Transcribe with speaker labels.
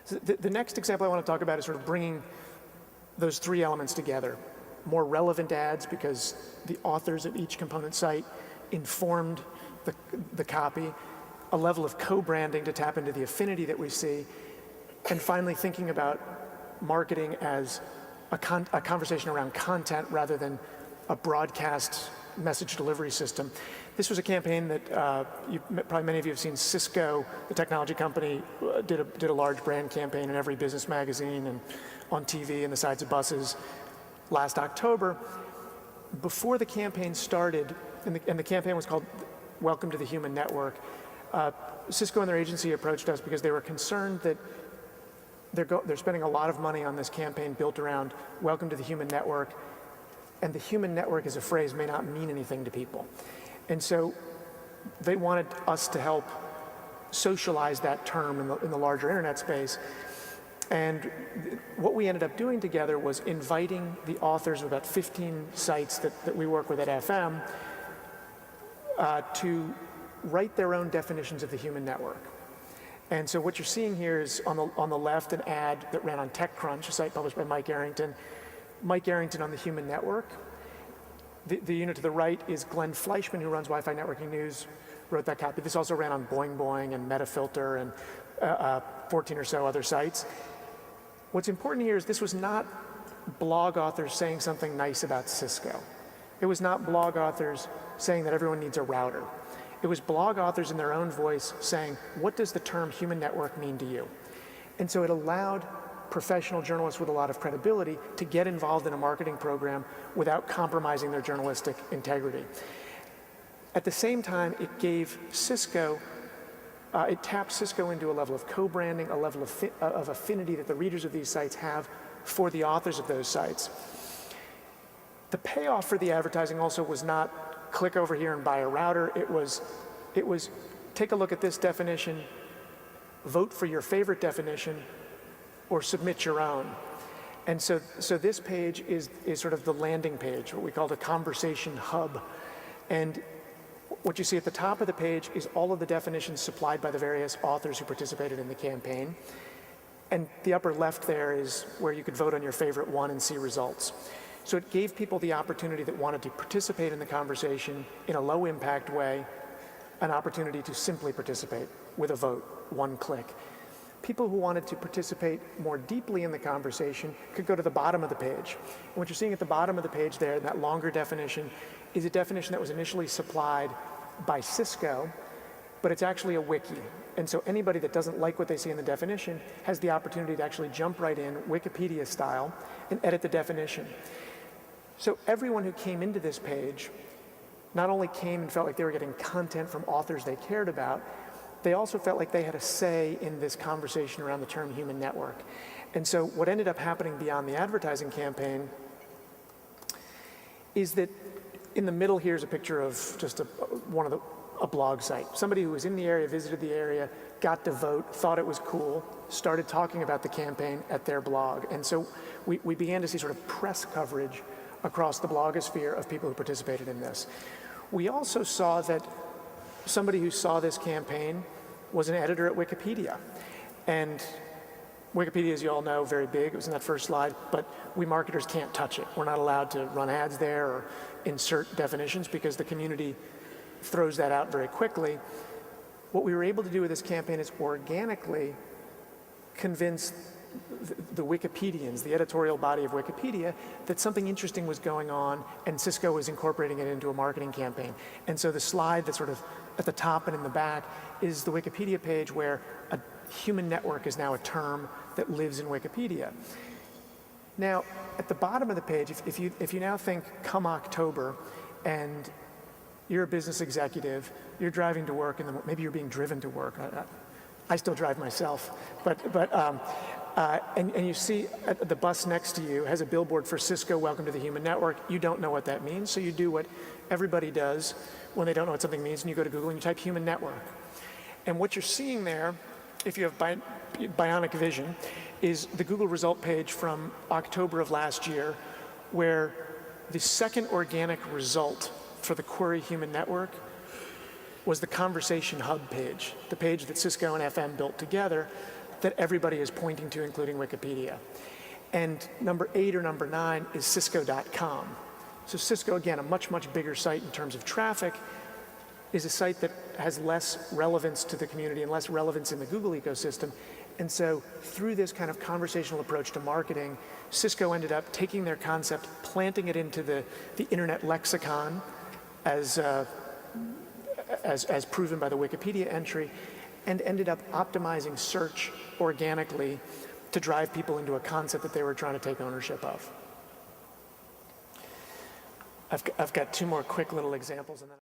Speaker 1: So the next example I want to talk about is sort of bringing those three elements together. More relevant ads because the authors of each component site informed the copy, a level of co-branding to tap into the affinity that we see, and finally thinking about marketing as a conversation around content rather than a broadcast message delivery system. This was a campaign that probably many of you have seen. Cisco, the technology company, did a large brand campaign in every business magazine and on TV and the sides of buses last October. Before the campaign started, and the campaign was called Welcome to the Human Network, Cisco and their agency approached us because they were concerned that they're spending a lot of money on this campaign built around Welcome to the Human Network, and the human network as a phrase may not mean anything to people. And so they wanted us to help socialize that term in the larger internet space. And what we ended up doing together was inviting the authors of about 15 sites that we work with at FM to write their own definitions of the human network. And so what you're seeing here is on the left an ad that ran on TechCrunch, a site published by Mike Arrington. Mike Arrington on the human network. The unit to the right is Glenn Fleischman, who runs Wi-Fi Networking News, wrote that copy. This also ran on Boing Boing and Metafilter and 14 or so other sites. What's important here is this was not blog authors saying something nice about Cisco. It was not blog authors saying that everyone needs a router. It was blog authors in their own voice saying, what does the term human network mean to you? And so it allowed professional journalists with a lot of credibility to get involved in a marketing program without compromising their journalistic integrity. At the same time, it gave Cisco, it tapped Cisco into a level of co-branding, a level of affinity that the readers of these sites have for the authors of those sites. The payoff for the advertising also was not click over here and buy a router. It was take a look at this definition, vote for your favorite definition, or submit your own. And so this page is sort of the landing page, what we call the conversation hub. And what you see at the top of the page is all of the definitions supplied by the various authors who participated in the campaign. And the upper left there is where you could vote on your favorite one and see results. So it gave people the opportunity that wanted to participate in the conversation in a low impact way, an opportunity to simply participate with a vote, one click. People who wanted to participate more deeply in the conversation could go to the bottom of the page. And what you're seeing at the bottom of the page there, that longer definition, is a definition that was initially supplied by Cisco, but it's actually a wiki. And so anybody that doesn't like what they see in the definition has the opportunity to actually jump right in, Wikipedia style, and edit the definition. So everyone who came into this page not only came and felt like they were getting content from authors they cared about, they also felt like they had a say in this conversation around the term human network. And so what ended up happening beyond the advertising campaign is that in the middle here is a picture of just a blog site. Somebody who was in the area, visited the area, got to vote, thought it was cool, started talking about the campaign at their blog. And so we began to see sort of press coverage across the blogosphere of people who participated in this. We also saw that somebody who saw this campaign was an editor at Wikipedia. And Wikipedia, as you all know, very big. It was in that first slide, but we marketers can't touch it. We're not allowed to run ads there or insert definitions because the community throws that out very quickly. What we were able to do with this campaign is organically convince the Wikipedians, the editorial body of Wikipedia, that something interesting was going on and Cisco was incorporating it into a marketing campaign. And so the slide that's sort of at the top and in the back is the Wikipedia page where a human network is now a term that lives in Wikipedia. Now, at the bottom of the page, if you now think come October and you're a business executive, you're driving to work, and maybe you're being driven to work. I still drive myself, and you see the bus next to you has a billboard for Cisco, Welcome to the Human Network. You don't know what that means, so you do what everybody does when they don't know what something means, and you go to Google and you type human network. And what you're seeing there, if you have bionic vision, is the Google result page from October of last year, where the second organic result for the query human network was the Conversation Hub page, the page that Cisco and FM built together that everybody is pointing to, including Wikipedia. And number 8 or number 9 is Cisco.com. So Cisco, again, a much, much bigger site in terms of traffic, is a site that has less relevance to the community and less relevance in the Google ecosystem. And so through this kind of conversational approach to marketing, Cisco ended up taking their concept, planting it into the internet lexicon as proven by the Wikipedia entry, and ended up optimizing search organically to drive people into a concept that they were trying to take ownership of. I've got 2 more quick little examples. And then